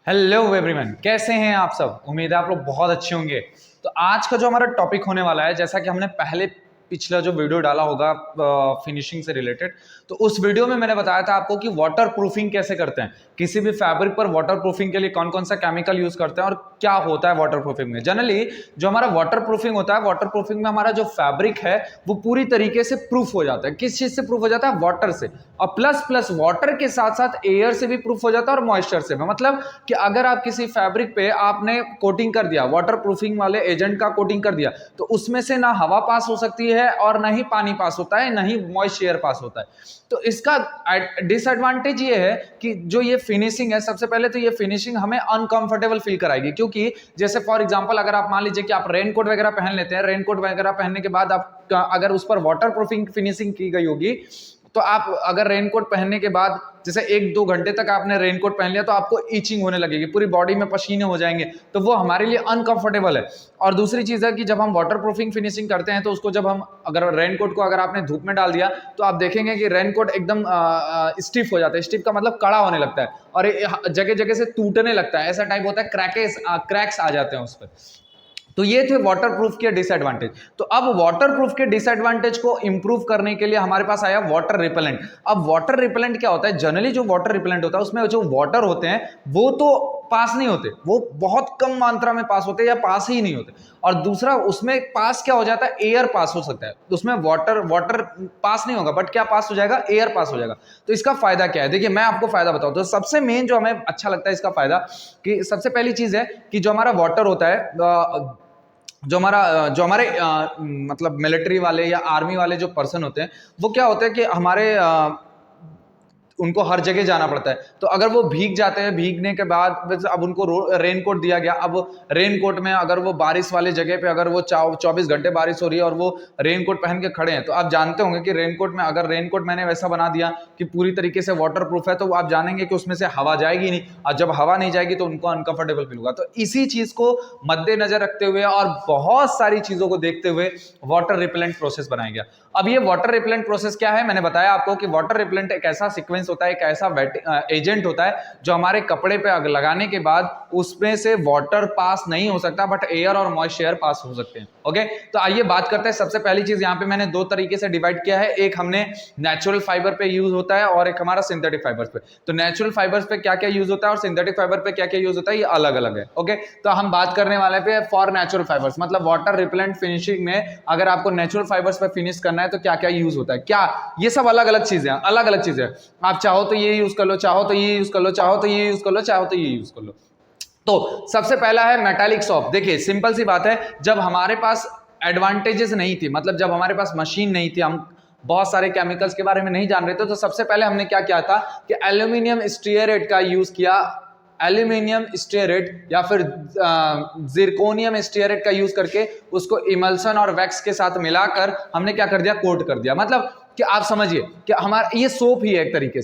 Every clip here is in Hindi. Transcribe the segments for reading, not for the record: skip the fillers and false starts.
हेलो एवरीवन, कैसे हैं आप सब। उम्मीद है आप लोग बहुत अच्छे होंगे। तो आज का जो हमारा टॉपिक होने वाला है, जैसा कि हमने पहले पिछला जो वीडियो डाला होगा फिनिशिंग से रिलेटेड, तो उस वीडियो में मैंने बताया था आपको कि वाटर प्रूफिंग कैसे करते हैं, किसी भी फैब्रिक पर वाटर प्रूफिंग के लिए कौन कौन सा केमिकल यूज करते हैं और क्या होता है वाटर प्रूफिंग में। जनरली जो हमारा वाटर प्रूफिंग होता है, वाटर प्रूफिंग में हमारा जो फैब्रिक है वो पूरी तरीके से प्रूफ हो जाता है। किस चीज से प्रूफ हो जाता है? वाटर से। और प्लस प्लस वाटर के साथ साथ एयर से भी प्रूफ हो जाता है और मॉइस्चर से भी। मतलब कि अगर आप किसी फैब्रिक पे आपने कोटिंग कर दिया, वाटर प्रूफिंग वाले एजेंट का कोटिंग कर दिया, तो उसमें से ना हवा पास हो सकती है और ना ही पानी पास होता है, ना ही मॉइस्चर एयर पास होता है। तो इसका डिसएडवांटेज ये है कि जो ये फिनिशिंग है, सबसे पहले तो ये फिनिशिंग हमें अनकंफर्टेबल फील कराएगी। क्योंकि जैसे फॉर एग्जांपल अगर आप मान लीजिए कि आप रेनकोट वगैरह पहन लेते हैं, रेनकोट वगैरह पहनने के बाद आप अगर उस पर वाटर प्रूफिंग फिनिशिंग की गई होगी, तो आप अगर रेनकोट पहनने के बाद जैसे 1-2 घंटे तक आपने रेनकोट पहन लिया तो आपको ईचिंग होने लगेगी, पूरी बॉडी में पसीने हो जाएंगे, तो वो हमारे लिए अनकंफर्टेबल है। और दूसरी चीज है कि जब हम वाटर प्रूफिंग फिनिशिंग करते हैं तो उसको जब हम अगर रेनकोट को अगर आपने धूप में डाल दिया तो आप देखेंगे कि रेनकोट एकदम स्टिफ हो जाता है। स्टिफ का मतलब कड़ा होने लगता है और जगह जगह से टूटने लगता है, ऐसा टाइप होता है, क्रैक्स आ जाते हैं उस पर। तो ये थे वाटरप्रूफ के डिसएडवांटेज। तो अब वाटरप्रूफ के डिसएडवांटेज को इंप्रूव करने के लिए हमारे पास आया वाटर रिपेलेंट। अब वाटर रिपेलेंट क्या होता है? जनरली जो वाटर रिपेलेंट होता है उसमें जो वाटर होते हैं वो तो पास नहीं होते, वो बहुत कम मात्रा में पास होते हैं या पास ही नहीं होते। और दूसरा उसमें पास क्या हो जाता है? एयर पास हो सकता है। तो उसमें वाटर पास नहीं होगा, बट क्या पास हो जाएगा? एयर पास हो जाएगा। तो इसका फायदा क्या है? देखिए मैं आपको फायदा बताऊं तो सबसे मेन जो हमें अच्छा लगता है इसका फायदा, कि सबसे पहली चीज है कि जो हमारा वाटर होता है, जो हमारे मतलब मिलिट्री वाले या आर्मी वाले जो पर्सन होते हैं, वो क्या होते हैं कि हमारे उनको हर जगह जाना पड़ता है। तो अगर वो भीग जाते हैं, भीगने के बाद अब उनको रेनकोट दिया गया। अब रेनकोट में अगर वो बारिश वाले जगह पे अगर वो 24 घंटे बारिश हो रही है और वो रेनकोट पहन के खड़े हैं, तो आप जानते होंगे कि रेनकोट में अगर रेनकोट मैंने वैसा बना दिया कि पूरी तरीके से वाटर प्रूफ है, तो आप जानेंगे कि उसमें से हवा जाएगी नहीं, और जब हवा नहीं जाएगी तो उनको अनकंफर्टेबल फील होगा। तो इसी चीज को मद्देनजर रखते हुए और बहुत सारी चीजों को देखते हुए वाटर रिपेलेंट प्रोसेस बनाया गया। अब ये वाटर रिपेलेंट प्रोसेस क्या है? मैंने बताया आपको कि वाटर रिपेलेंट एक ऐसा सीक्वेंस होता है, एक ऐसा एजेंट होता है जो हमारे कपड़े पे आग लगाने के बाद उसमें से वाटर पास नहीं हो सकता, बट एयर और मॉइस्चर पास हो सकते हैं। ओके, तो आइए बात करते हैं। सबसे पहली चीज यहाँ पे मैंने दो तरीके से डिवाइड किया है, एक हमने नेचुरल फाइबर पे यूज होता है और एक हमारा सिंथेटिक फाइबर्स पे। तो नेचुरल फाइबर्स पे क्या क्या यूज होता है और सिंथेटिक फाइबर पे क्या क्या यूज होता है, ये अलग अलग है। ओके, तो हम बात करने वाले पे फॉर नेचुरल फाइबर्स, मतलब वाटर रिपेलेंट फिनिशिंग में अगर आपको नेचुरल फाइबर्स पे फिनिश करना है तो क्या क्या यूज होता है, क्या ये सब अलग अलग चीजें, अलग अलग चीजें। आप चाहो तो ये यूज कर लो, चाहो तो ये यूज कर लो, चाहो तो ये यूज कर लो, चाहो तो ये यूज कर लो। तो सबसे पहला है मेटालिक सोप। देखिए सिंपल सी बात है, जब हमारे पास एडवांटेजेस नहीं थी, मतलब जब हमारे पास मशीन नहीं थी, हम बहुत सारे केमिकल्स के बारे में नहीं जान रहे थे, तो सबसे पहले हमने क्या किया था कि एल्यूमिनियम स्टीयरेट का यूज किया। एल्यूमिनियम स्टीयरेट या फिर जिरकोनियम स्टीयरेट का यूज करके उसको इमल्सन और वैक्स के साथ मिलाकर हमने क्या कर दिया? कोट कर दिया। मतलब कि आप समझिए कि हमारा ये सोप ही है, एक तरीके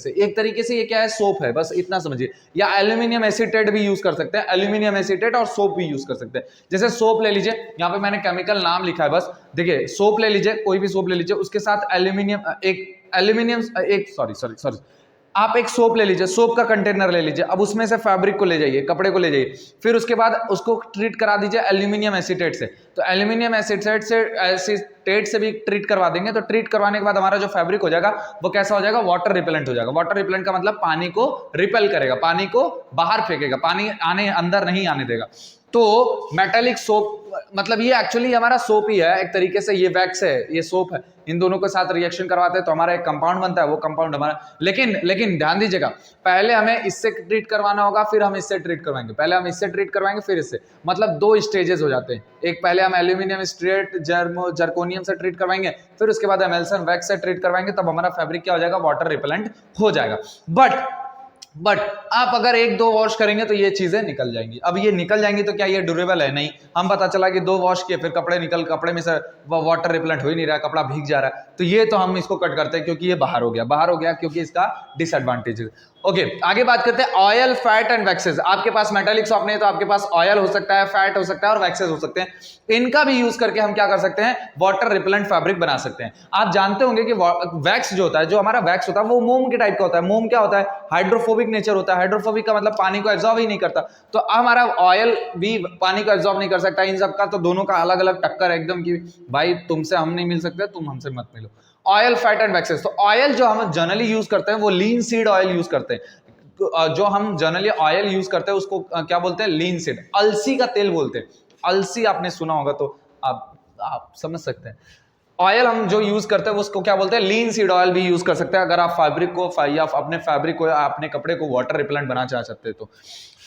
से ये क्या है? सोप है, बस इतना समझिए। या एल्यूमिनियम एसीटेट भी यूज कर सकते हैं, एल्यूमिनियम एसीटेट और सोप भी यूज कर सकते हैं। जैसे सोप ले लीजिए, यहाँ पे मैंने केमिकल नाम लिखा है, बस देखिए सोप ले लीजिए, कोई भी सोप ले लीजिए, उसके साथ आप एक सोप ले लीजिए, सोप का कंटेनर ले लीजिए, अब उसमें से फैब्रिक को ले जाइए, कपड़े को ले जाइए, फिर उसके बाद उसको ट्रीट करा दीजिए एल्यूमिनियम एसीटेट से। तो एल्यूमिनियम एसीटेट से भी ट्रीट करवा देंगे, तो ट्रीट करवाने के बाद हमारा जो फैब्रिक हो जाएगा वो कैसा हो जाएगा? वाटर रिपेलेंट हो जाएगा। वाटर रिपेलेंट का मतलब पानी को रिपेल करेगा, पानी को बाहर फेंकेगा, पानी अंदर नहीं आने देगा। तो मेटालिक सोप मतलब ये एक्चुअली हमारा सोप ही है एक तरीके से, ये वैक्स है, ये सोप है, इन दोनों के साथ रिएक्शन करवाते हैं तो हमारा एक कंपाउंड बनता है, वो कंपाउंड हमारा। लेकिन ध्यान दीजिएगा, पहले हमें इससे ट्रीट करवाना होगा, फिर हम इससे ट्रीट करवाएंगे, पहले हम इससे ट्रीट करवाएंगे फिर इससे, मतलब दो स्टेजेस हो जाते हैं। एक पहले हम एल्यूमिनियम स्ट्रेट जर्कोनियम से ट्रीट करवाएंगे, फिर उसके बाद एमल्सन वैक्स से ट्रीट करवाएंगे, तब हमारा फैब्रिक क्या हो जाएगा? वाटर रिपेलेंट हो जाएगा। बट आप अगर 1-2 वॉश करेंगे तो ये चीजें निकल जाएंगी। अब ये निकल जाएंगी तो क्या ये ड्यूरेबल है? नहीं। हम पता चला कि 2 वॉश किए फिर कपड़े में से वाटर रिपेलेंट हो ही नहीं रहा, कपड़ा भीग जा रहा है, तो ये तो हम इसको कट करते हैं क्योंकि ये बाहर हो गया क्योंकि इसका डिसएडवांटेज है। ओके आगे बात करते हैं ऑयल, फैट एंड वैक्सेस। आपके पास मेटालिक शॉप नहीं है तो आपके पास ऑयल हो सकता है, फैट हो सकता है और वैक्सेस हो सकते हैं। इनका भी यूज करके हम क्या कर सकते हैं, वाटर रिपेलेंट फैब्रिक बना सकते हैं। आप जानते होंगे कि वैक्स जो होता है, जो हमारा वैक्स होता है वो मोम के टाइप का होता है। मोम क्या होता है, हाइड्रोफोबिक नेचर होता है। हाइड्रोफोबिक का मतलब पानी को एब्जॉर्ब ही नहीं करता। तो हमारा ऑयल भी पानी को एब्जॉर्ब नहीं कर सकता। इन सबका तो दोनों का अलग अलग टक्कर है एकदम, कि भाई तुमसे हम नहीं मिल सकते, तुम हमसे मत मिलो। Oil, fat and waxes. तो ऑयल जो हम जनरली यूज करते हैं वो लीन सीड ऑयल यूज करते हैं। जो हम जनरली ऑयल यूज करते हैं उसको क्या बोलते हैं, लीन सीड, अलसी का तेल बोलते हैं। अलसी आपने सुना होगा तो आप समझ सकते हैं। ऑयल हम जो यूज करते हैं उसको क्या बोलते हैं, लीन सीड ऑयल भी यूज कर सकते हैं अगर आप फैब्रिक को या अपने फैब्रिक को या अपने कपड़े को वाटर रिपेलेंट बनाना चाह सकते हैं तो।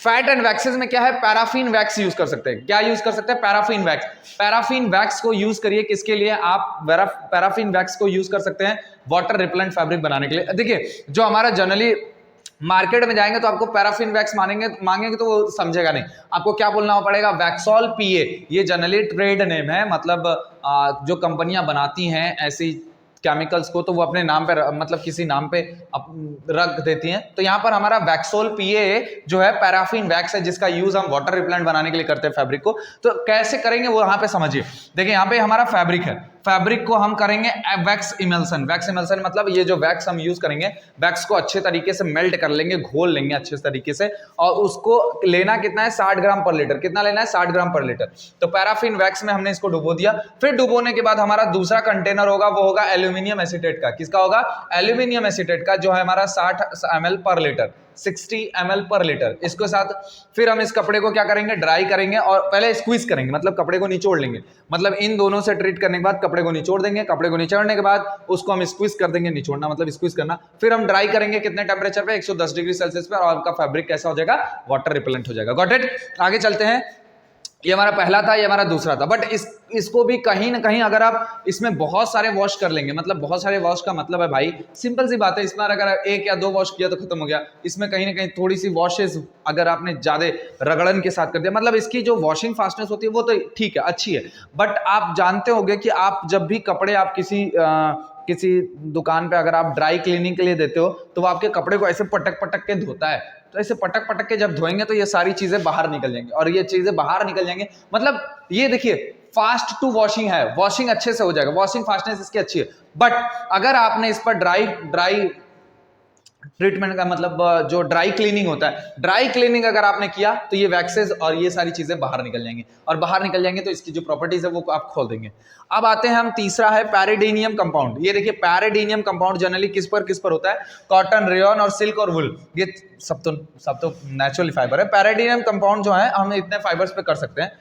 फैट एंड वैक्सेस में क्या है, पैराफिन वैक्स यूज कर सकते हैं। क्या यूज कर सकते हैं, पैराफिन वैक्स। पैराफिन वैक्स को यूज करिए किसके लिए, आप पैराफिन वैक्स को यूज कर सकते हैं वाटर रिपेलेंट फैब्रिक बनाने के लिए। देखिए जो हमारा जनरली मार्केट में जाएंगे तो आपको पैराफिन वैक्स मांगेंगे तो वो समझेगा नहीं। आपको क्या बोलना पड़ेगा, वैक्सॉल पीए। ये जनरली ट्रेड नेम है, मतलब जो कंपनियां बनाती हैं ऐसी केमिकल्स को तो वो अपने नाम पे मतलब किसी नाम पे रख देती हैं। तो यहाँ पर हमारा वैक्सोल पीए जो है पैराफिन वैक्स है, जिसका यूज हम वाटर रिपेलेंट बनाने के लिए करते हैं फैब्रिक को। तो कैसे करेंगे वो यहाँ पे समझिए। देखिए यहाँ पे हमारा फैब्रिक है, फैब्रिक को हम करेंगे वैक्स इमल्सन। वैक्स इमल्सन मतलब ये जो वैक्स हम यूज करेंगे, वैक्स को अच्छे तरीके से मेल्ट कर लेंगे, घोल लेंगे अच्छे तरीके से, और उसको लेना कितना है, 60 ग्राम पर लीटर। कितना लेना है, 60 ग्राम पर लीटर। तो पैराफिन वैक्स में हमने इसको डुबो दिया। फिर डुबोने के बाद हमारा दूसरा कंटेनर होगा, वो होगा एल्यूमिनियम एसिटेट का। किसका होगा, एल्यूमिनियम एसिटेट का, जो है हमारा 60 ml पर लीटर, 60 ml पर लीटर। इसके साथ फिर हम इस कपड़े को क्या करेंगे, ड्राई करेंगे और पहले स्क्वीज करेंगे, मतलब कपड़े को निचोड़ लेंगे। मतलब इन दोनों से ट्रीट करने के बाद कपड़े को निचोड़ देंगे। कपड़े को निचोड़ने के बाद उसको हम स्क्वीज कर देंगे, निचोड़ना मतलब स्क्वीज करना। फिर हम ड्राई करेंगे कितने टेम्परेचर पे, 110 डिग्री सेल्सियस पे, और आपका फैब्रिक कैसा हो जाएगा, वाटर रिपेलेंट हो जाएगा। Got it. आगे चलते हैं। ये हमारा पहला था, ये हमारा दूसरा था। बट इसको भी कहीं ना कहीं अगर आप इसमें बहुत सारे वॉश कर लेंगे, मतलब बहुत सारे वॉश का मतलब है भाई सिंपल सी बात है, इसमें अगर एक या दो वॉश किया तो खत्म हो गया। इसमें कहीं ना कहीं थोड़ी सी वॉशेज अगर आपने ज्यादा रगड़न के साथ कर दिया, मतलब इसकी जो वॉशिंग फास्टनेस होती है वो तो ठीक है, अच्छी है। बट आप जानते होंगे कि आप जब भी कपड़े आप किसी दुकान पे अगर आप ड्राई क्लीनिंग के लिए देते हो तो वो आपके कपड़े को ऐसे पटक पटक के धोता है। तो ऐसे पटक पटक के जब धोएंगे तो ये सारी चीजें बाहर निकल जाएंगी, और ये चीजें बाहर निकल जाएंगे मतलब ये देखिए फास्ट टू वॉशिंग है, वॉशिंग अच्छे से हो जाएगा, वॉशिंग फास्टनेस इसकी अच्छी है। बट अगर आपने इस पर ड्राई ट्रीटमेंट का मतलब जो ड्राई क्लीनिंग होता है, ड्राई क्लीनिंग अगर आपने किया तो ये वैक्सेस और ये सारी चीजें बाहर निकल जाएंगी, और बाहर निकल जाएंगे तो इसकी जो प्रॉपर्टीज है वो आप खोल देंगे। अब आते हैं हम, तीसरा है पैराडीनियम कंपाउंड। ये देखिए पैराडीनियम कंपाउंड जनरली किस पर होता है, कॉटन, रेयन और सिल्क और वुल, ये सब तो नेचुरल फाइबर है। पैराडीनियम कंपाउंड जो है हम इतने फाइबर्स पे कर सकते हैं।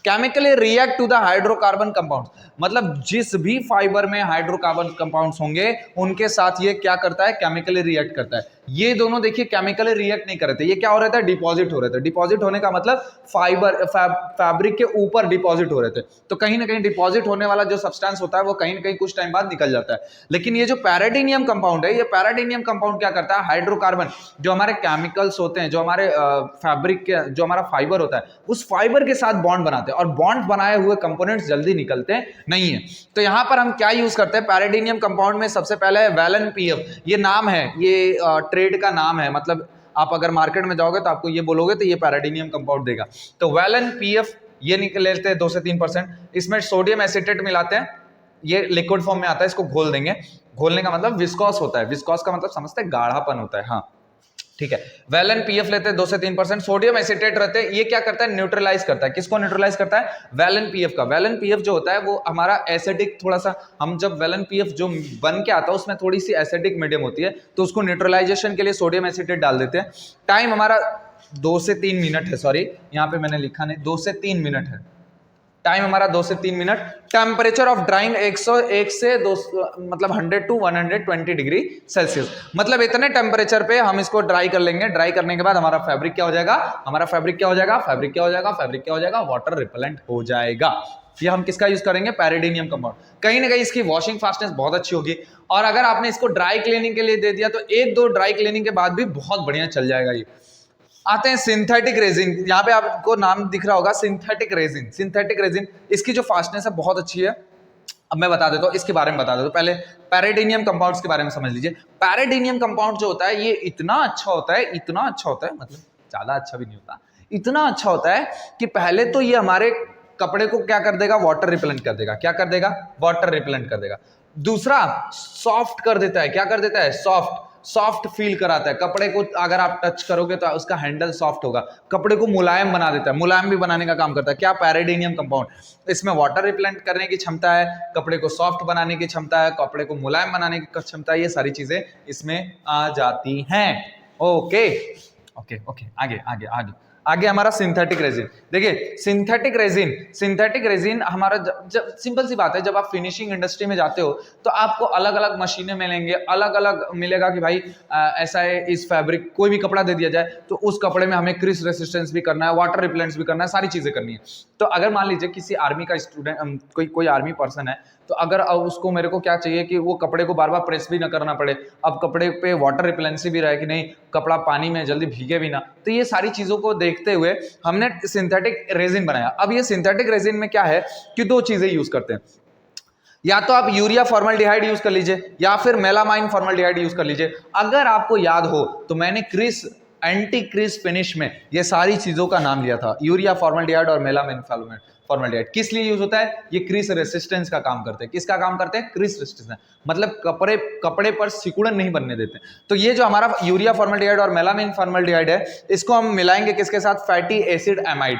Chemically react to the hydrocarbon compound, मतलब जिस भी फाइबर में हाइड्रोकार्बन कंपाउंड्स होंगे उनके साथ ये क्या करता है, केमिकली रिएक्ट करता है। ये दोनों देखिए केमिकली रिएक्ट नहीं कर रहे थे, ये क्या हो रहा था, डिपॉजिट हो रहे थे। डिपॉजिट होने का मतलब फाइबर फैब्रिक के ऊपर डिपॉजिट हो रहे थे। तो कहीं ना कहीं डिपॉजिट होने वाला जो सब्सटेंस होता है वो कहीं ना कहीं कुछ टाइम बाद निकल जाता है। लेकिन ये जो पैराडीनियम कंपाउंड है, ये पैराडीनियम कंपाउंड क्या करता है, हाइड्रोकार्बन जो हमारे केमिकल्स होते हैं, जो हमारे फैब्रिक के जो हमारा फाइबर होता है उस फाइबर के साथ बॉन्ड बनाते हैं, और बॉन्ड बनाए हुए कंपोनेंट्स जल्दी निकलते नहीं है। तो यहां पर हम क्या यूज करते हैं, पैराडीनियम कंपाउंड में सबसे पहले है वेलन पीएफ। ये नाम है, ये ट्रेड का नाम है, मतलब आप अगर मार्केट में जाओगे तो आपको ये बोलोगे तो ये पैराडीनियम कंपाउंड देगा। तो वेलन पीएफ ये निकल लेते हैं 2 से 3%। इसमें सोडियम एसिटेट मिलाते हैं, ये लिक्विड फॉर्म में आता है, इसको घोल देंगे। घोलने का मतलब विस्कॉस होता है, विस्कॉस का मतलब समझते हैं गाढ़ापन होता है, हाँ ठीक है। वेलन पीएफ लेते हैं 2 से 3%। सोडियम एसिटेट रहते हैं, ये क्या करता है, न्यूट्रलाइज करता है। किसको न्यूट्रलाइज करता है, वेलन पीएफ का। वेलन पीएफ जो होता है वो हमारा एसिडिक, थोड़ा सा हम जब वेलन पीएफ जो बन के आता है उसमें थोड़ी सी एसिडिक मीडियम होती है, तो उसको न्यूट्रलाइजेशन के लिए सोडियम एसिटेट डाल देते हैं। टाइम हमारा 2 से 3 मिनट है, सॉरी यहाँ पे मैंने लिखा नहीं, 2 से 3 मिनट है टाइम हमारा, 2 से 3 मिनट। टेम्परेचर ऑफ ड्राइंग 101 से 2 मतलब 100 टू 120 डिग्री सेल्सियस, मतलब इतने टेम्परेचर पे हम इसको ड्राई कर लेंगे। ड्राई करने के बाद हमारा फैब्रिक क्या हो जाएगा, हमारा फैब्रिक क्या हो जाएगा, फैब्रिक क्या हो जाएगा, फैब्रिक क्या हो जाएगा, वाटर रिपेलेंट हो जाएगा। ये हम किसका यूज करेंगे, पैराडीनियम कंपाउंड। कहीं ना कहीं इसकी वॉशिंग फास्टनेस बहुत अच्छी होगी, और अगर आपने इसको ड्राई क्लीनिंग के लिए दे दिया तो 1-2 ड्राई क्लीनिंग के बाद भी बहुत बढ़िया चल जाएगा ये। आते हैं सिंथेटिक रेजिन, यहाँ पे आपको नाम दिख रहा होगा सिंथेटिक रेजिन। सिंथेटिक रेजिन इसकी जो फास्टनेस है बहुत अच्छी है। अब मैं बता देता हूँ, इसके बारे में बता देता हूँ। पहले पैराडीनियम कंपाउंड्स के बारे में समझ लीजिए। पैराडीनियम कंपाउंड जो होता है ये इतना अच्छा होता है, इतना अच्छा होता है, मतलब ज्यादा अच्छा भी नहीं होता, इतना अच्छा होता है कि पहले तो ये हमारे कपड़े को क्या कर देगा, वाटर रिपेलेंट कर देगा। क्या कर देगा, वाटर रिपेलेंट कर देगा। दूसरा, सॉफ्ट कर देता है। क्या कर देता है, सॉफ्ट फील कराता है। कपड़े को अगर आप टच करोगे तो उसका हैंडल सॉफ्ट होगा, कपड़े को मुलायम बना देता है, मुलायम भी बनाने का काम करता है। क्या, पैराडीनियम कंपाउंड। इसमें वाटर रिपेलेंट करने की क्षमता है, कपड़े को सॉफ्ट बनाने की क्षमता है, कपड़े को मुलायम बनाने की क्षमता है, ये सारी चीजें इसमें आ जाती हैं। ओके ओके ओके, आगे आगे आगे आगे हमारा सिंथेटिक रेजिन। देखिए सिंथेटिक रेजिन हमारा जब सिंपल सी बात है, जब आप फिनिशिंग इंडस्ट्री में जाते हो तो आपको अलग अलग मशीनें मिलेंगे, अलग अलग मिलेगा कि भाई ऐसा है, इस फैब्रिक कोई भी कपड़ा दे दिया जाए तो उस कपड़े में हमें क्रिस रेसिस्टेंस भी करना है, वाटर रिपेलेंट्स भी करना है, सारी चीजें करनी है। तो अगर मान लीजिए किसी आर्मी का स्टूडेंट, कोई आर्मी पर्सन है, तो अगर उसको मेरे को क्या चाहिए कि वो कपड़े को बार बार प्रेस भी ना करना पड़े, अब कपड़े पे वाटर रिपेलेंसी भी रहे कि नहीं, कपड़ा पानी में जल्दी भीगे भी ना, तो ये सारी चीजों को देखते हुए हमने सिंथेटिक रेजिन बनाया। अब ये सिंथेटिक रेजिन में क्या है कि दो चीजें यूज करते हैं, या तो आप यूरिया फॉर्मल्डिहाइड यूज कर लीजिए या फिर मेलामाइन फॉर्मल्डिहाइड यूज कर लीजिए। अगर आपको याद हो तो मैंने एंटी क्रिस फिनिश में ये सारी चीजों का नाम लिया था, यूरिया फॉर्मल्डिहाइड और मेलामाइन फॉर्मल्डिहाइड। किस लिए यूज होता है, ये क्रिस रेसिस्टेंस का काम करते हैं। किसका काम करते हैं, क्रिस रेसिस्टेंस, मतलब कपड़े पर सिकुड़न नहीं बनने देते। तो ये जो हमारा यूरिया फॉर्मल्डिहाइड और मेलामाइन फॉर्मल्डिहाइड है, इसको हम मिलाएंगे किसके साथ, फैटी एसिड एमाइड।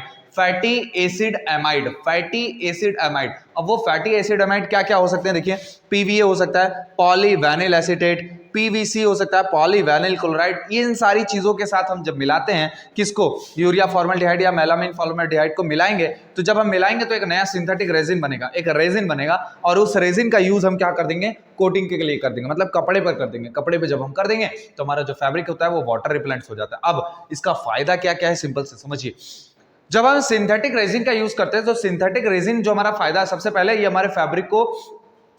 अब वो फैटी एसिड एमाइड क्या क्या हो सकते हैं, देखिए, पीवीए हो सकता है, पॉलीवेनिल एसीटेट, पीवीसी हो सकता है, पॉलीवेनिल क्लोराइड। इन सारी चीजों के साथ हम जब मिलाते हैं किसको, यूरिया फॉर्मल्डिहाइड या मेलामाइन फॉर्मल्डिहाइड को मिलाएंगे, तो जब हम मिलाएंगे तो एक नया सिंथेटिक रेजिन बनेगा, एक रेजिन बनेगा, और उस रेजिन का यूज हम क्या कर देंगे, कोटिंग के लिए कर देंगे, मतलब कपड़े पर कर देंगे। कपड़े पे जब हम कर देंगे तो हमारा जो फैब्रिक होता है वो वाटर रिपेलेंट हो जाता है। अब इसका फायदा क्या क्या है, सिंपल से समझिए। जब हम सिंथेटिक रेजिन का यूज करते हैं तो सिंथेटिक रेजिन जो हमारा फायदा है, सबसे पहले ये हमारे फैब्रिक को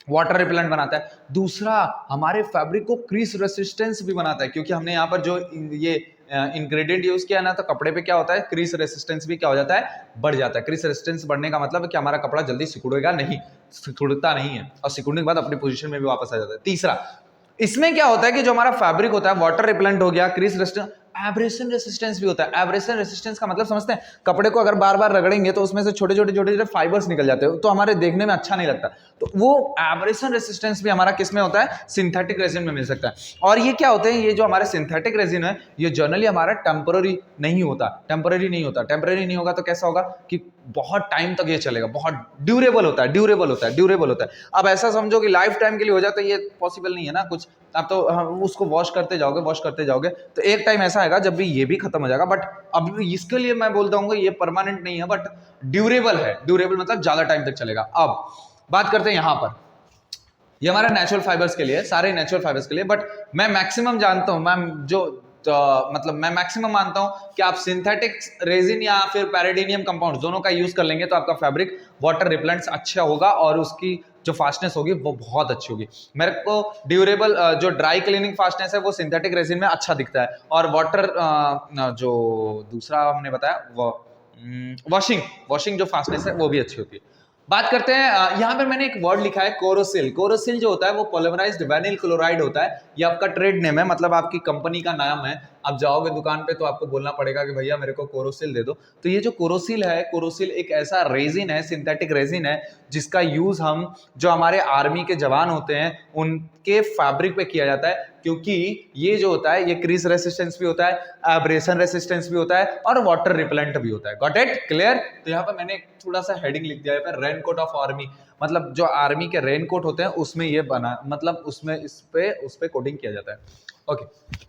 वाटर रिपेलेंट बनाता है। दूसरा, हमारे फैब्रिक को क्रीस रेसिस्टेंस भी बनाता है, क्योंकि हमने यहाँ पर जो ये इंग्रेडिएंट यूज किया ना, तो कपड़े पे क्या होता है, क्रीस रेसिस्टेंस भी क्या हो जाता है, बढ़ जाता है। क्रीस रेसिस्टेंस बढ़ने का मतलब है कि हमारा कपड़ा जल्दी सिकुड़ेगा नहीं, सिकुड़ता नहीं है, और सिकुड़ने के बाद अपनी पोजीशन में भी वापस आ जाता है। तीसरा, इसमें क्या होता है कि जो हमारा फैब्रिक होता है वाटर रिपेलेंट हो गया, क्रीस रेसिस्टेंस, एब्रेशन रेसिस्टेंस भी होता है। एब्रेशन रेसिस्टेंस का मतलब समझते हैं, कपड़े को अगर बार बार रगड़ेंगे तो उसमें से छोटे छोटे फाइबर्स निकल जाते हैं, तो हमारे देखने में अच्छा नहीं लगता। तो वो एब्रेशन रेसिस्टेंस भी हमारा किस में होता है, सिंथेटिक रेजिन में मिल सकता है। और ये क्या होते हैं, ये जो हमारे सिंथेटिक रेजिन है, ये जनरली हमारा टेम्पररी नहीं होता। टेम्पररी नहीं होगा तो कैसा होगा कि बहुत टाइम तक ये चलेगा, बहुत ड्यूरेबल होता है। अब ऐसा समझो कि लाइफ टाइम के लिए हो जाए तो ये पॉसिबल नहीं है ना कुछ। आप तो उसको वॉश करते जाओगे तो एक टाइम ऐसा आएगा जब भी ये भी खत्म हो जाएगा। बट अब इसके लिए मैं बोलता हूँ ये परमानेंट नहीं है, बट ड्यूरेबल है। ड्यूरेबल मतलब ज्यादा टाइम तक चलेगा। अब बात करते हैं यहां पर, ये हमारा नेचुरल फाइबर्स के लिए, सारे नेचुरल फाइबर्स के लिए। बट मैं मैक्सिमम जानता हूं, मैं मैक्सिमम मानता हूं कि आप सिंथेटिक रेजिन या फिर पैराडीनियम कंपाउंड दोनों का यूज कर लेंगे तो आपका फैब्रिक वाटर रिपेलेंट्स अच्छा होगा और उसकी जो फास्टनेस होगी वो बहुत अच्छी होगी। मेरे को ड्यूरेबल जो ड्राई क्लीनिंग फास्टनेस है वो सिंथेटिक रेजिन में अच्छा दिखता है, और वाटर जो दूसरा हमने बताया वो वॉशिंग जो फास्टनेस है वो भी अच्छी होती है। बात करते हैं, यहाँ पर मैंने एक वर्ड लिखा है कोरोसिल। कोरोसिल जो होता है वो पॉलीमराइज्ड वेनिल क्लोराइड होता है। ये आपका ट्रेड नेम है, मतलब आपकी कंपनी का नाम है। आप जाओगे दुकान पे तो आपको बोलना पड़ेगा कि भैया मेरे को कोरोसिल दे दो। तो ये जो कोरोसिल है, कोरोसिल एक ऐसा रेजिन है, सिंथेटिक रेजिन है, जिसका यूज हम जो हमारे आर्मी के जवान होते हैं उनके फैब्रिक पे किया जाता है, क्योंकि ये जो होता है ये क्रीज रेसिस्टेंस भी होता है, एब्रेशन रेसिस्टेंस भी होता है, और वाटर रिपेलेंट भी होता है। Got it, clear. तो यहाँ पर मैंने थोड़ा सा हेडिंग लिख दिया है, रेनकोट ऑफ आर्मी, मतलब जो आर्मी के रेनकोट होते हैं उसमें ये बना, मतलब उसमें उस पे कोटिंग किया जाता है। ओके,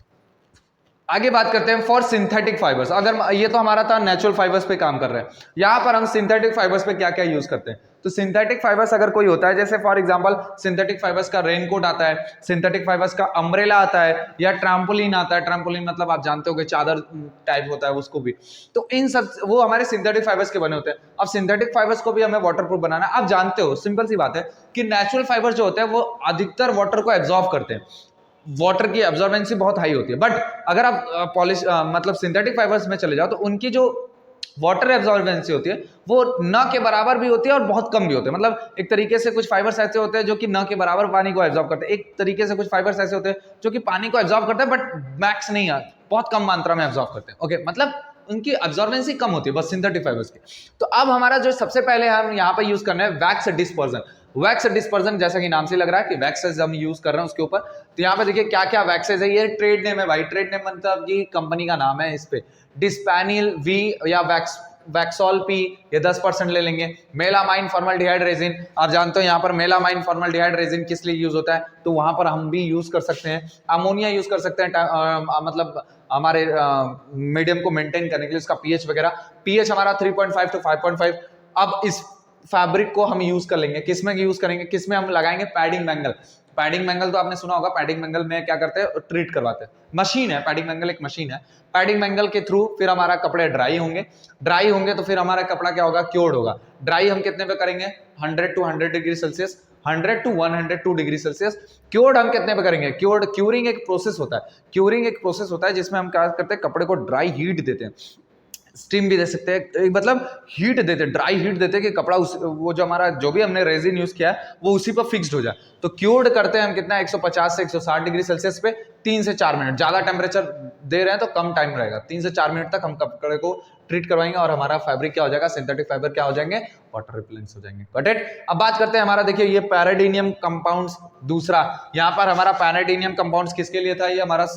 आगे बात करते हैं फॉर सिंथेटिक फाइबर्स। अगर ये तो हमारा था नेचुरल फाइबर्स पे काम कर रहे हैं, यहां पर हम सिंथेटिक फाइबर्स पे क्या क्या यूज करते हैं। तो सिंथेटिक फाइबर्स अगर कोई होता है, जैसे फॉर एग्जांपल सिंथेटिक फाइबर्स का रेनकोट आता है, सिंथेटिक फाइबर्स का अम्ब्रेला आता है, या ट्राम्पोलिन आता है। ट्राम्पोलिन मतलब आप जानते हो चादर टाइप होता है उसको भी। तो इन सब वो हमारे सिंथेटिक फाइबर्स के बने होते हैं। अब सिंथेटिक फाइबर्स को भी हमें वाटरप्रूफ बनाना है। आप जानते हो, सिंपल सी बात है कि नेचुरल फाइबर्स जो होते हैं वो अधिकतर वाटर को एब्जॉर्ब करते हैं, वाटर की एब्जॉर्बेंसी बहुत हाई होती है। बट अगर आप मतलब सिंथेटिक फाइबर्स में चले जाओ तो उनकी जो वाटर एब्जॉर्बेंसी होती है वो न के बराबर भी होती है और बहुत कम भी होती है। मतलब एक तरीके से कुछ फाइबर्स ऐसे होते हैं जो कि न के बराबर पानी को एब्जॉर्ब करते हैं, एक तरीके से कुछ फाइबर्स ऐसे होते हैं जो कि पानी को एब्जॉर्ब करते हैं बट मैक्स नहीं है, बहुत कम मात्रा में एब्जॉर्ब करते हैं। ओके, मतलब उनकी एब्जॉर्बेंसी कम होती है बस सिंथेटिक फाइबर्स की। तो अब हमारा जो सबसे पहले हम यहाँ पे यूज करना है वैक्स डिस्पर्जन। वैक्स डिस्पर्जन जैसा कि नाम से लग रहा है कि वैक्सेस हम यूज कर रहे हैं उसके ऊपर। तो यहाँ पे देखिए क्या क्या वैक्सेस है, ये ट्रेड नेम है भाई, ट्रेड नेम मतलब ये कंपनी का नाम है। इस पे डिस्पेनिल वी या वैक्सॉल पी, ये 10% ले लेंगे। मेलामाइन फॉर्मल्डिहाइड रेजिन, आप जानते हो यहाँ पर मेलामाइन फॉर्मल्डिहाइड रेजिन किस लिए यूज होता है, तो वहां पर हम भी यूज कर सकते हैं। अमोनिया यूज कर सकते हैं मतलब हमारे मीडियम को मेंटेन करने के लिए, उसका पीएच वगैरह। पीएच हमारा 3.5 to 5.5। अब इस फैब्रिक को हम यूज कर लेंगे, किसमें यूज करेंगे, किसमें हम लगाएंगे, पैडिंग बैंगल। पैडिंग बैंगल तो आपने सुना होगा, पैडिंग बैंगल में क्या करते हैं, ट्रीट करवाते हैं, मशीन है पैडिंग बैंगल, एक मशीन है। पैडिंग बैंगल के थ्रू फिर हमारा कपड़े ड्राई होंगे, ड्राई होंगे तो फिर हमारा कपड़ा क्या होगा, क्योर्ड होगा। ड्राई हम कितने पे करेंगे, 100 to 100 degree Celsius, 100 to 102 degree Celsius. Cured हम कितने पे करेंगे, क्योर्ड क्यूरिंग एक प्रोसेस होता है, क्यूरिंग एक प्रोसेस होता है जिसमें हम क्या करते हैं, कपड़े को ड्राई हीट देते हैं, स्टीम भी दे सकते हैं, मतलब हीट देते, ड्राई हीट देते कि कपड़ा वो जो हमारा जो भी हमने रेजिन यूज किया है वो उसी पर फिक्स्ड हो जाए। तो क्योर्ड करते हैं हम कितना, 150 से 160 डिग्री सेल्सियस पे 3 से 4 मिनट। ज्यादा टेम्परेचर दे रहे हैं तो कम टाइम रहेगा, 3 से 4 मिनट तक हम कपड़े को ट्रीट करवाएंगे और हमारा फैब्रिक क्या हो जाएगा, सिंथेटिक फाइबर क्या हो जाएंगे, वाटर रिपेलेंट्स हो जाएंगे। Got it. अब बात करते हैं हमारा, देखिए ये पैराडीनियम कंपाउंड्स, दूसरा यहाँ पर हमारा पैराडीनियम कंपाउंड्स किसके लिए था, ये हमारा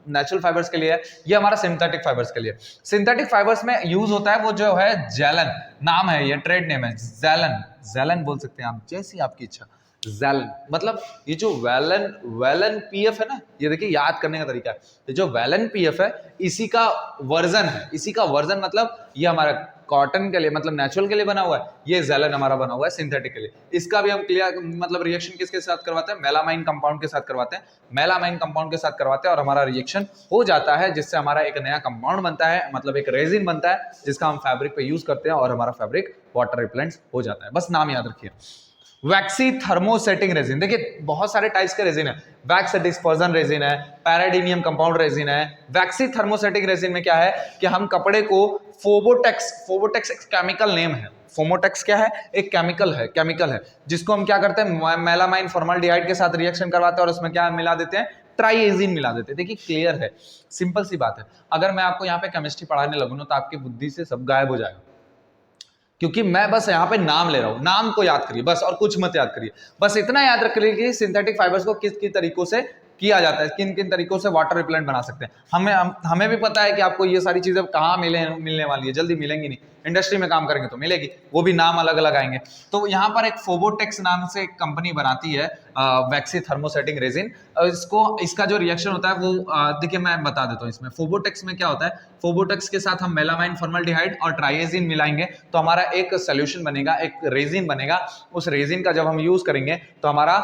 नेचुरल फाइबर्स के लिए है, ये हमारा सिंथेटिक फाइबर्स के लिए। सिंथेटिक फाइबर्स में यूज होता है वो जो है जैलन, नाम है ये, ट्रेड नेम है जैलन, जैलन बोल सकते हैं आप, जैसी आपकी इच्छा। जैलन मतलब ये जो वैलन पीएफ है ना, ये देखिए याद करने का तरीका है, ये जो वैलन पीएफ है इसी का वर्जन है, इसी का वर्जन मतलब ये हमारा कॉटन के लिए मतलब नेचुरल के लिए बना हुआ है, ये जैलन हमारा बना हुआ है सिंथेटिक के लिए। इसका भी हम क्लियर मतलब रिएक्शन किसके साथ करवाते हैं, मेलामाइन कंपाउंड के साथ करवाते हैं, मेलामाइन कंपाउंड के साथ करवाते हैं और हमारा रिएक्शन हो जाता है जिससे हमारा एक नया कंपाउंड बनता है, मतलब एक रेजिन बनता है जिसका हम फैब्रिक पे यूज करते हैं और हमारा फैब्रिक वाटर रिपेलेंट हो जाता है। बस नाम याद रखिए, वैक्सी थर्मोसेटिंग रेजिन। देखिए बहुत सारे टाइप्स के रेजिन है, वैक्स डिस्पर्जन रेजिन है, पैराडीनियम कंपाउंड रेजिन है। वैक्सी थर्मोसेटिंग रेजिन में क्या है कि हम कपड़े को फोबोटेक्स एक केमिकल नेम है, फोमोटेक्स क्या है, एक केमिकल है जिसको हम क्या करते हैं, मेलामाइन फॉर्मल्डिहाइड के साथ रिएक्शन करवाते हैं और उसमें क्या मिला देते हैं, ट्राइएजिन मिला देते हैं। देखिए क्लियर है, सिंपल सी बात है। अगर मैं आपको यहाँ पे केमिस्ट्री पढ़ाने लगूँ तो आपकी बुद्धि से सब गायब हो जाएगा, क्योंकि मैं बस यहाँ पे नाम ले रहा हूं, नाम को याद करिए बस और कुछ मत याद करिए, बस इतना याद रख लीजिए कि सिंथेटिक फाइबर्स को किस किस तरीकों से किया जाता है, किन किन तरीकों से वाटर रिपेलेंट बना सकते हैं। हमें भी पता है कि आपको ये सारी चीजें कहाँ मिलने वाली है, जल्दी मिलेंगी नहीं, इंडस्ट्री में काम करेंगे तो मिलेगी, वो भी नाम अलग अलग आएंगे। तो यहाँ पर एक फोबोटेक्स नाम से एक कंपनी बनाती है वैक्सी थर्मोसेटिंग रेजिन। इसका जो रिएक्शन होता है वो देखिए मैं बता देता हूँ। इसमें फोबोटेक्स में क्या होता है, फोबोटेक्स के साथ हम मेलामाइन फॉर्मल्डिहाइड और ट्राइएजिन मिलाएंगे तो हमारा एक सोल्यूशन बनेगा, एक रेजिन बनेगा। उस रेजिन का जब हम यूज करेंगे तो हमारा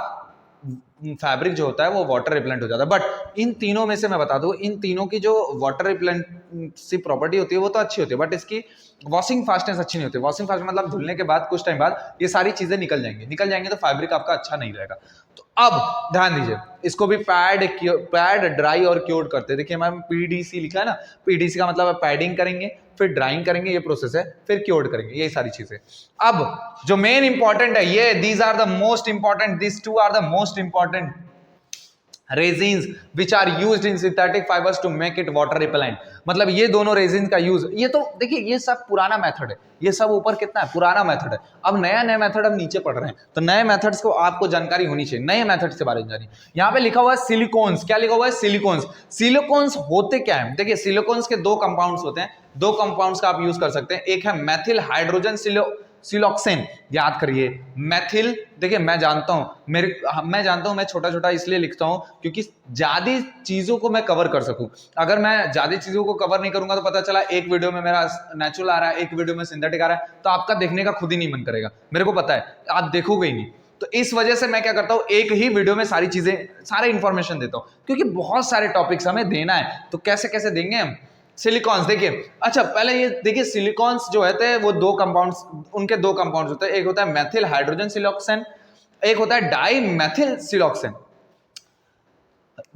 फैब्रिक जो होता है वो वाटर रिपेलेंट हो जाता है। बट इन तीनों में से मैं बता दूं, इन तीनों की जो वाटर रिपेलेंट सी प्रॉपर्टी होती है वो तो अच्छी होती है, बट इसकी वॉशिंग फास्टनेस अच्छी नहीं होती। वॉशिंग फास्टनेस मतलब धुलने के बाद कुछ टाइम बाद ये सारी चीजें निकल जाएंगी तो फैब्रिक आपका अच्छा नहीं रहेगा। तो अब ध्यान दीजिए, इसको भी पैड ड्राई और क्योर्ड करते हैं। देखिए मैम पीडीसी लिखा है ना, पीडीसी का मतलब पैडिंग करेंगे, फिर ड्राइंग करेंगे, ये प्रोसेस है, फिर क्योर्ड करेंगे, ये सारी चीजें। अब जो मेन इंपॉर्टेंट है ये, these are the most important, this two are the most important resins which are used in synthetic fibres to make it water repellent. मतलब ये दोनों रेजिन का यूज, ये तो देखिए ये सब पुराना मेथड है, ये सब ऊपर कितना है पुराना मेथड है। अब नया मेथड हम नीचे पढ़ रहे हैं, तो नए मेथड्स को आपको जानकारी होनी चाहिए, नए मेथड्स के बारे में जानिए। यहाँ पे लिखा हुआ है सिलिकॉन्स, क्या लिखा हुआ है, सिलिकॉन्स। सिलिकॉन्स होते क्या है, देखिए सिलिकॉन्स के दो कंपाउंड्स होते हैं, दो कंपाउंड्स का आप यूज कर सकते हैं। एक है मेथिल हाइड्रोजन सिलोक्सेन, याद करिए मेथिल। देखिए मैं जानता हूं मैं छोटा छोटा इसलिए लिखता हूं क्योंकि ज्यादा चीजों को मैं कवर कर सकूं। अगर मैं ज्यादा चीजों को कवर नहीं करूंगा तो पता चला एक वीडियो में मेरा नेचुरल आ रहा है, एक वीडियो में सिंथेटिक आ रहा है, तो आपका देखने का खुद ही नहीं मन करेगा, मेरे को पता है, आप देखोगे ही नहीं। तो इस वजह से मैं क्या करता हूं, एक ही वीडियो में सारी चीजें, सारे इंफॉर्मेशन देता हूं, क्योंकि बहुत सारे टॉपिक्स हमें देना है। तो कैसे कैसे देंगे हम सिलिकॉन्स, देखिए अच्छा पहले ये देखिए सिलिकॉन्स जो होते हैं वो दो कंपाउंड्स, उनके दो कंपाउंड्स होते हैं, एक होता है मेथिल हाइड्रोजन सिलोक्सेन, एक होता है dimethyl siloxane.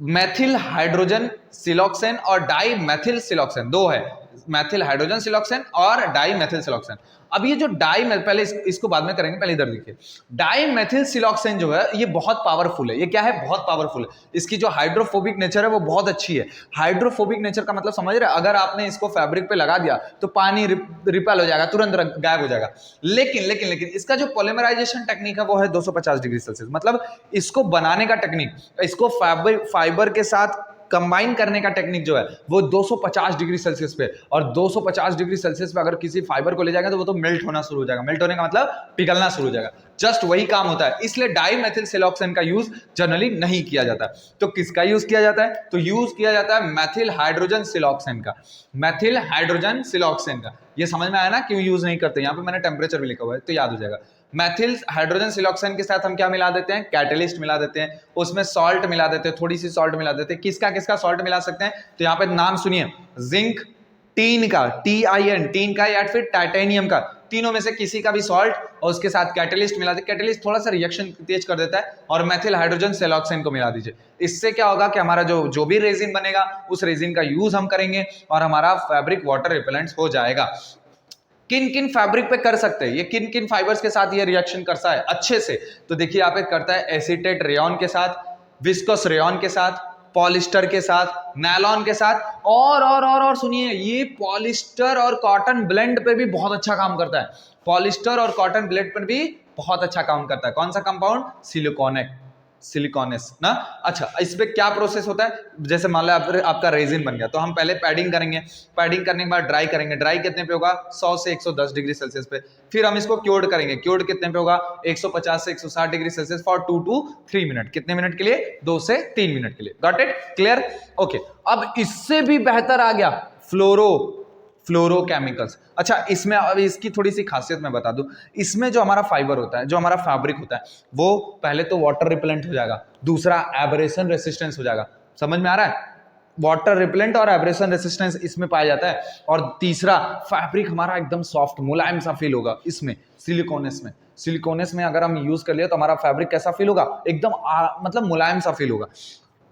Methyl hydrogen siloxane और डाई मेथिल सिलोक्सेन दो है। मैथिल हाइड्रोजन सिलोक्सेन और डाई मेथिल सिलोक्सेन। अब ये जो पहले इसको बाद में करेंगे, पहले इधर देखिए। डाई मेथिल सिलोक्सेन जो है ये बहुत पावरफुल है। ये क्या है? बहुत पावरफुल है। इसकी जो हाइड्रोफोबिक नेचर है वो बहुत अच्छी है। हाइड्रोफोबिक नेचर का मतलब समझ रहे हैं? अगर आपने इसको फैब्रिक पे लगा दिया तो पानी रिपेल हो जाएगा, तुरंत गायब हो जाएगा। लेकिन इसका जो पॉलीमराइजेशन टेक्निक है वो है 250 डिग्री सेल्सियस। मतलब इसको बनाने का टेक्निक, इसको फाइबर के साथ कंबाइन करने का टेक्निक जो है वो 250 डिग्री सेल्सियस पे, और 250 डिग्री सेल्सियस पे अगर किसी फाइबर को ले जाएगा तो वो तो मेल्ट होना शुरू हो जाएगा। मेल्ट होने का मतलब पिघलना शुरू हो जाएगा। जस्ट वही काम होता है। इसलिए डाईमेथिल सिलोक्सेन का यूज जनरली नहीं किया जाता। तो किसका यूज किया जाता है? तो यूज किया जाता है मैथिल हाइड्रोजन सिलोक्सेन का। मैथिल हाइड्रोजन सिलोक्सेन का। ये समझ में आया ना क्यों यूज नहीं करते? यहाँ पे मैंने टेम्परेचर भी लिखा हुआ है तो याद हो जाएगा। मैथिल हाइड्रोजन सिलोक्सेन के साथ हम क्या मिला देते हैं? कैटलिस्ट मिला देते हैं, उसमें सॉल्ट मिला देते हैं, थोड़ी सी सॉल्ट मिला देते हैं। किसका किसका सॉल्ट मिला सकते हैं? तो यहाँ पे नाम सुनिए, जिंक, टीन का, TIN, टीन का, या फिर टाइटेनियम का, तीनों में से किसी का भी सॉल्ट और उसके साथ कैटलिस्ट मिला दीजिए। कैटलिस्ट थोड़ा सा रिएक्शन तेज कर देता है, और मैथिल हाइड्रोजन सिलोक्सेन को मिला दीजिए। इससे क्या होगा कि हमारा जो भी रेजिन बनेगा उस रेजिन का यूज हम करेंगे और हमारा फैब्रिक वाटर रिपेलेंट हो जाएगा। किन किन फैब्रिक पे कर सकते हैं? ये किन किन फाइबर्स के साथ ये रिएक्शन करता है अच्छे से? तो देखिए यहाँ पे करता है एसीटेट रेयन के साथ, विस्कोस रेयन के साथ, पॉलिस्टर के साथ, नायलॉन के साथ, और सुनिए, ये पॉलिस्टर और कॉटन ब्लेंड पे भी बहुत अच्छा काम करता है। पॉलिस्टर और कॉटन ब्लेंड पर भी बहुत अच्छा काम करता है। कौन सा कंपाउंड? सिलिकॉनेस ना। अच्छा, इस पे क्या प्रोसेस होता है? जैसे मान लो आपका रेजिन बन गया तो हम पहले पैडिंग करेंगे। पैडिंग करने के बाद ड्राई करेंगे। ड्राई कितने पे होगा? 100 से 110 डिग्री सेल्सियस पे। फिर हम इसको क्योर्ड करेंगे। क्योर्ड कितने पे होगा? 150 से 160 degree Celsius for 2 to 3 minute. कितने मिनट के लिए? 2 से 3 मिनट के लिए। Got it? क्लियर? ओके। अब इससे भी बेहतर आ गया फ्लोरोकेमिकल्स। अच्छा, इसमें अब इसकी थोड़ी सी खासियत मैं बता दूं। इसमें जो हमारा फाइबर होता है, जो हमारा फैब्रिक होता है, वो पहले तो वाटर रिपेलेंट हो जाएगा, दूसरा एब्रेशन रेसिस्टेंस हो जाएगा। समझ में आ रहा है? वाटर रिपेलेंट और एब्रेशन रेसिस्टेंस इसमें पाया जाता है। और तीसरा, फैब्रिक हमारा एकदम सॉफ्ट, मुलायम सा फील होगा। इसमें सिलिकॉनेस में अगर हम यूज कर लिए तो हमारा फैब्रिक कैसा फील होगा? एकदम मतलब मुलायम सा फील होगा।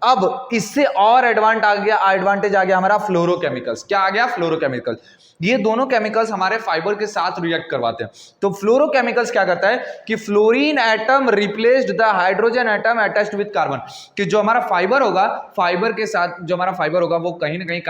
अब इससे और एडवांटेज आ गया हमारा फ्लोरोकेमिकल्स। क्या आ गया? फ्लोरोकेमिकल। ये दोनों केमिकल्स हमारे फाइबर के साथ रिएक्ट करवाते हैं। तो फ्लोरोकेमिकल्स क्या करता है कि fluorine atom replaced the hydrogen atom attached with carbon. कि जो हमारा फाइबर होगा, फाइबर के साथ जो हमारा फाइबर होगा वो कहीं ना कहीं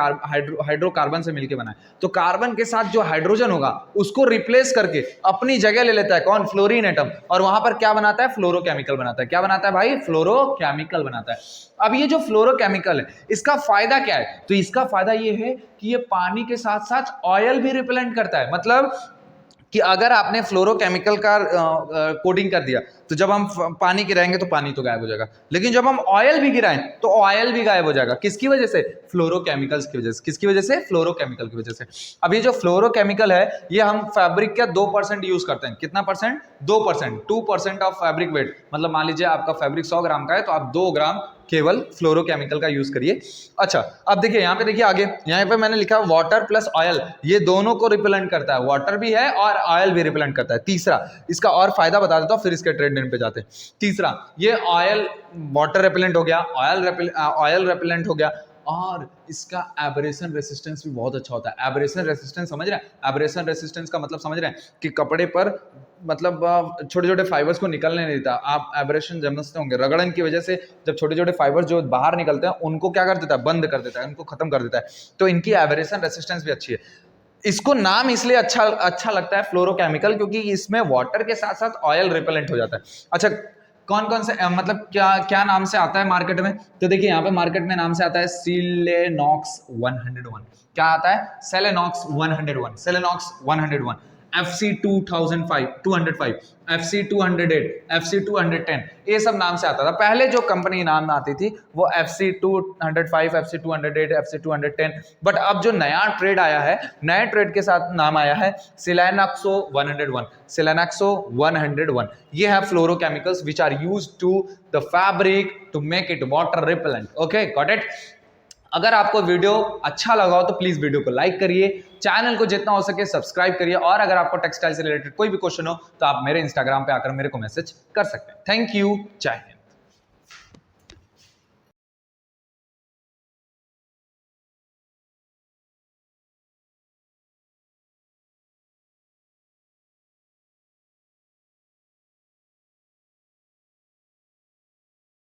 हाइड्रोकार्बन से मिलकर बना है। तो कार्बन के साथ जो हाइड्रोजन होगा उसको रिप्लेस करके अपनी जगह ले लेता है। कौन? Fluorine atom. और वहां पर क्या बनाता है? फ्लोरोकेमिकल बनाता है। क्या बनाता है भाई? फ्लोरोकेमिकल बनाता है। अब ये जो फ्लोरोकेमिकल है, इसका फायदा क्या है? तो इसका फायदा ये है कि ये पानी के साथ साथ ऑयल भी रिपेलेंट करता है। मतलब कि अगर आपने फ्लोरोकेमिकल का कोटिंग कर दिया तो जब हम पानी गिराएंगे तो पानी तो गायब हो जाएगा, लेकिन जब हम ऑयल भी गिराएं तो ऑयल भी गायब हो जाएगा। किसकी वजह से? फ्लोरोकेमिकल्स की वजह से। किसकी वजह से? फ्लोरोकेमिकल की वजह से। अब ये जो फ्लोरोकेमिकल है ये हम फैब्रिक का 2% यूज करते हैं। कितना परसेंट? 2%। 2% of fabric wait. मतलब मान लीजिए आपका फैब्रिक 100 ग्राम का है तो आप 2 ग्राम केवल फ्लोरोकेमिकल का यूज करिए। अच्छा, अब देखिए यहाँ पे, देखिए आगे यहाँ पे मैंने लिखा वाटर प्लस ऑयल, ये दोनों को रिपेलेंट करता है। वाटर भी है और ऑयल भी रिपेलेंट करता है। तीसरा, इसका और फायदा बता देता हूँ फिर इसके ट्रेड पे जाते हैं। तीसरा, ये ऑयल वाटर रिपेलेंट हो गया, ऑयल रिपेलेंट हो गया, और इसका एब्रेशन रेसिस्टेंस भी बहुत अच्छा होता है। एब्रेशन रेसिस्टेंस समझ रहे हैं? एब्रेशन रेसिस्टेंस का मतलब समझ रहे हैं कि कपड़े पर मतलब छोटे छोटे फाइबर्स को निकलने नहीं देता। आप एब्रेशन समझते होंगे, रगड़न की वजह से जब छोटे छोटे फाइबर्स जो बाहर निकलते हैं उनको क्या कर देता है? बंद कर देता है, उनको खत्म कर देता है। तो इनकी एब्रेशन रेसिस्टेंस भी अच्छी है। इसको नाम इसलिए अच्छा लगता है फ्लोरोकेमिकल, क्योंकि इसमें वाटर के साथ साथ ऑयल रिपेलेंट हो जाता है। अच्छा, कौन कौन से मतलब क्या नाम से आता है मार्केट में? तो देखिए यहाँ पे मार्केट में नाम से आता है सेलेनॉक्स 101। क्या आता है? सेलेनॉक्स 101, सेलेनॉक्स 101, FC 205, FC 208, FC 210, ये सब नाम से आता था। पहले जो कंपनी नाम आती थी वो FC 205, FC 208, FC 210। बट अब जो नया ट्रेड आया है, नए ट्रेड के साथ नाम आया है सेलेनॉक्सो 101, सेलेनॉक्सो 101। ये है fluorochemicals which are used to the fabric to make it water repellent. Okay, got it? अगर आपको वीडियो अच्छा लगा हो तो प्लीज वीडियो को लाइक करिए, चैनल को जितना हो सके सब्सक्राइब करिए, और अगर आपको टेक्सटाइल से रिलेटेड कोई भी क्वेश्चन हो तो आप मेरे इंस्टाग्राम पे आकर मेरे को मैसेज कर सकते हैं। Thank you. जय हिंद।